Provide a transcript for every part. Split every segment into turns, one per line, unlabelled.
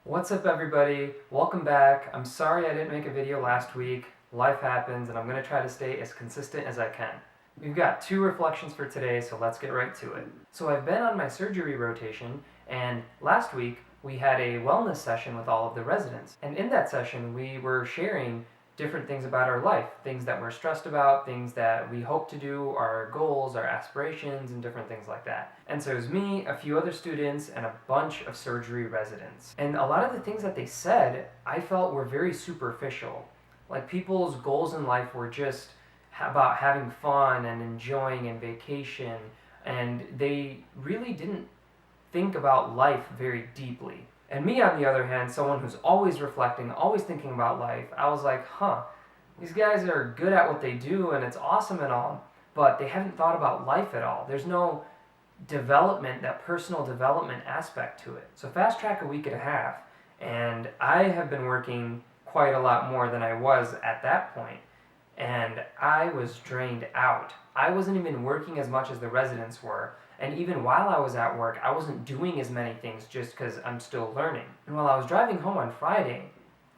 What's up, everybody? Welcome back. I'm sorry I didn't make a video last week. Life happens, and I'm going to try to stay as consistent as I can. We've got two reflections for today, so let's get right to it. So I've been on my surgery rotation, and last week we had a wellness session with all of the residents. And in that session, we were sharing different things about our life, things that we're stressed about, things that we hope to do, our goals, our aspirations, and different things like that. And so it was me, a few other students, and a bunch of surgery residents. And a lot of the things that they said, I felt were very superficial. Like people's goals in life were just about having fun and enjoying and vacation, and they really didn't think about life very deeply. And me, on the other hand, someone who's always reflecting, always thinking about life, I was like, these guys are good at what they do and it's awesome and all, but they haven't thought about life at all. There's no development, that personal development aspect to it. So fast track a week and a half, and I have been working quite a lot more than I was at that point, and I was drained out. I wasn't even working as much as the residents were, and even while I was at work, I wasn't doing as many things just because I'm still learning. And while I was driving home on Friday,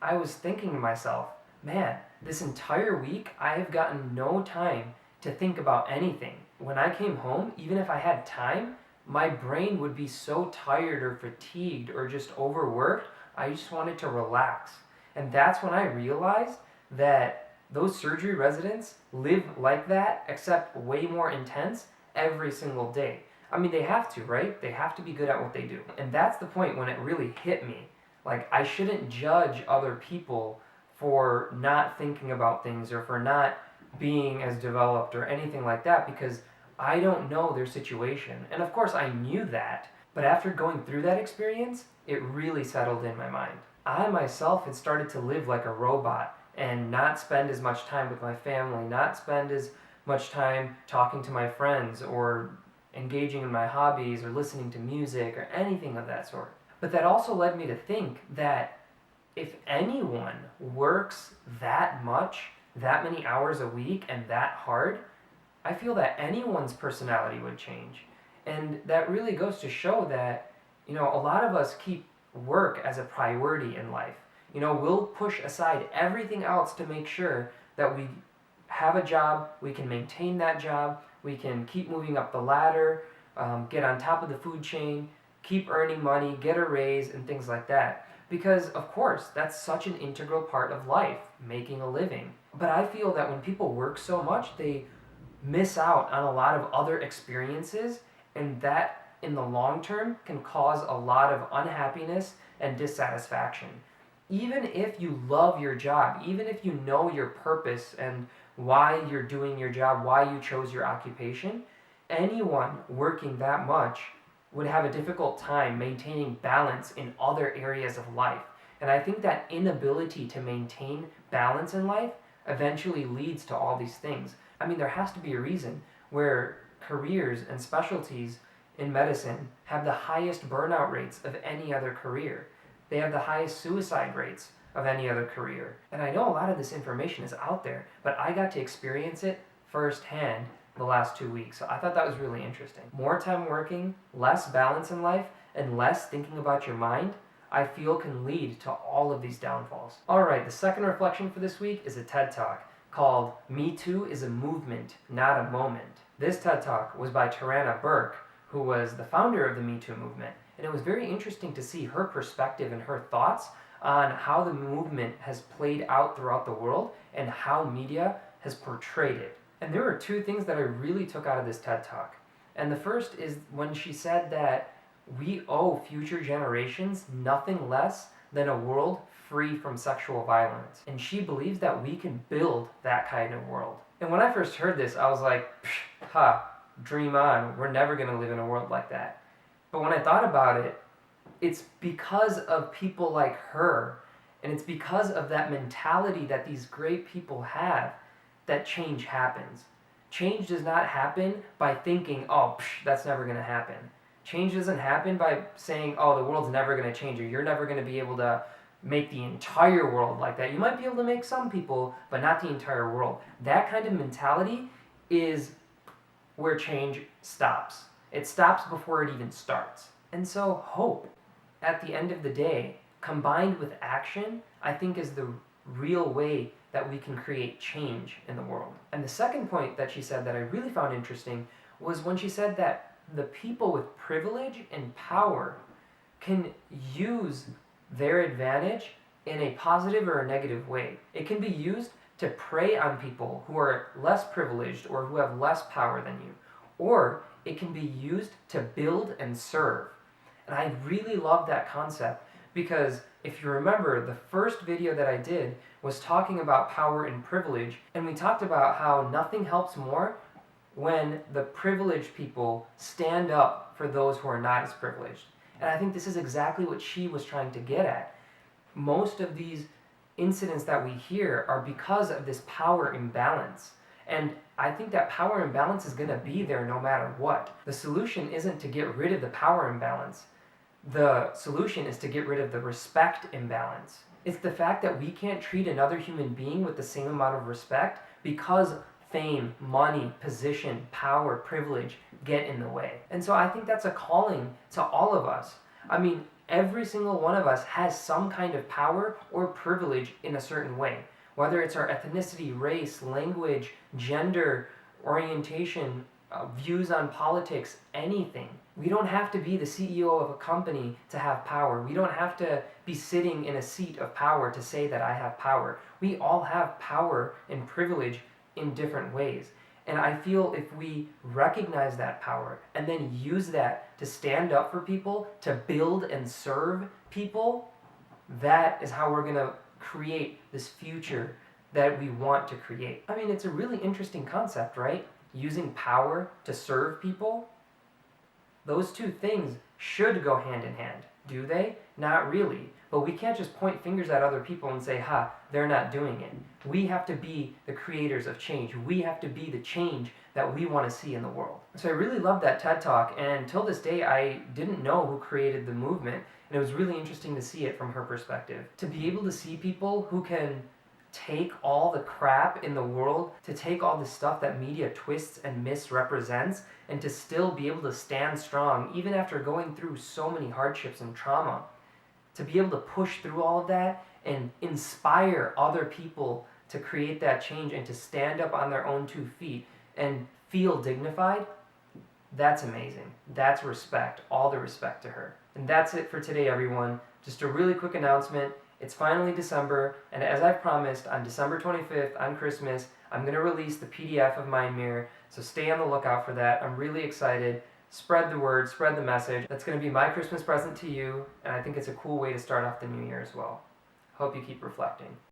I was thinking to myself, man, this entire week I have gotten no time to think about anything. When I came home, even if I had time, my brain would be so tired or fatigued or just overworked, I just wanted to relax. And that's when I realized that those surgery residents live like that, except way more intense every single day. I mean, they have to, right? They have to be good at what they do. And that's the point when it really hit me. Like, I shouldn't judge other people for not thinking about things or for not being as developed or anything like that because I don't know their situation. And of course, I knew that. But after going through that experience, it really settled in my mind. I myself had started to live like a robot and not spend as much time with my family, not spend as much time talking to my friends or engaging in my hobbies or listening to music or anything of that sort. But that also led me to think that if anyone works that much, that many hours a week, and that hard, I feel that anyone's personality would change. And that really goes to show that, a lot of us keep work as a priority in life. We'll push aside everything else to make sure that we have a job, we can maintain that job, we can keep moving up the ladder, get on top of the food chain, keep earning money, get a raise, and things like that. Because, of course, that's such an integral part of life, making a living. But I feel that when people work so much, they miss out on a lot of other experiences, and that in the long term can cause a lot of unhappiness and dissatisfaction. Even if you love your job, even if you know your purpose and why you're doing your job, why you chose your occupation, anyone working that much would have a difficult time maintaining balance in other areas of life. And I think that inability to maintain balance in life eventually leads to all these things. I mean, there has to be a reason where careers and specialties in medicine have the highest burnout rates of any other career. They have the highest suicide rates of any other career. And I know a lot of this information is out there, but I got to experience it firsthand the last 2 weeks. So I thought that was really interesting. More time working, less balance in life, and less thinking about your mind, I feel can lead to all of these downfalls. All right, the second reflection for this week is a TED Talk called Me Too is a Movement, Not a Moment. This TED Talk was by Tarana Burke, who was the founder of the Me Too movement. And it was very interesting to see her perspective and her thoughts on how the movement has played out throughout the world and how media has portrayed it. And there were two things that I really took out of this TED Talk. And the first is when she said that we owe future generations nothing less than a world free from sexual violence. And she believes that we can build that kind of world. And when I first heard this, I was like, dream on. We're never going to live in a world like that. But when I thought about it, it's because of people like her, and it's because of that mentality that these great people have that change happens. Change does not happen by thinking, that's never going to happen. Change doesn't happen by saying, the world's never going to change, or you're never going to be able to make the entire world like that. You might be able to make some people, but not the entire world. That kind of mentality is where change stops. It stops before it even starts. And so hope, at the end of the day, combined with action, I think is the real way that we can create change in the world. And the second point that she said that I really found interesting was when she said that the people with privilege and power can use their advantage in a positive or a negative way. It can be used to prey on people who are less privileged or who have less power than you. Or it can be used to build and serve. And I really love that concept because if you remember, the first video that I did was talking about power and privilege, and we talked about how nothing helps more when the privileged people stand up for those who are not as privileged. And I think this is exactly what she was trying to get at. Most of these incidents that we hear are because of this power imbalance. And I think that power imbalance is going to be there no matter what. The solution isn't to get rid of the power imbalance. The solution is to get rid of the respect imbalance. It's the fact that we can't treat another human being with the same amount of respect because fame, money, position, power, privilege get in the way. And so I think that's a calling to all of us. I mean, every single one of us has some kind of power or privilege in a certain way. Whether it's our ethnicity, race, language, gender, orientation, views on politics, anything. We don't have to be the CEO of a company to have power. We don't have to be sitting in a seat of power to say that I have power. We all have power and privilege in different ways. And I feel if we recognize that power and then use that to stand up for people, to build and serve people, that is how we're going to create this future that we want to create. I mean, it's a really interesting concept, right? Using power to serve people. Those two things should go hand in hand. Do they? Not really. But we can't just point fingers at other people and say, ha, they're not doing it. We have to be the creators of change. We have to be the change that we want to see in the world. So I really loved that TED Talk, and until this day, I didn't know who created the movement, and it was really interesting to see it from her perspective. To be able to see people who can take all the crap in the world, to take all the stuff that media twists and misrepresents, and to still be able to stand strong, even after going through so many hardships and trauma, to be able to push through all of that and inspire other people to create that change and to stand up on their own 2 feet and feel dignified, that's amazing. That's respect, all the respect to her. And that's it for today, everyone. Just a really quick announcement. It's finally December, and as I've promised, on December 25th, on Christmas, I'm going to release the PDF of Mind Mirror, so stay on the lookout for that. I'm really excited. Spread the word, spread the message. That's going to be my Christmas present to you, and I think it's a cool way to start off the new year as well. Hope you keep reflecting.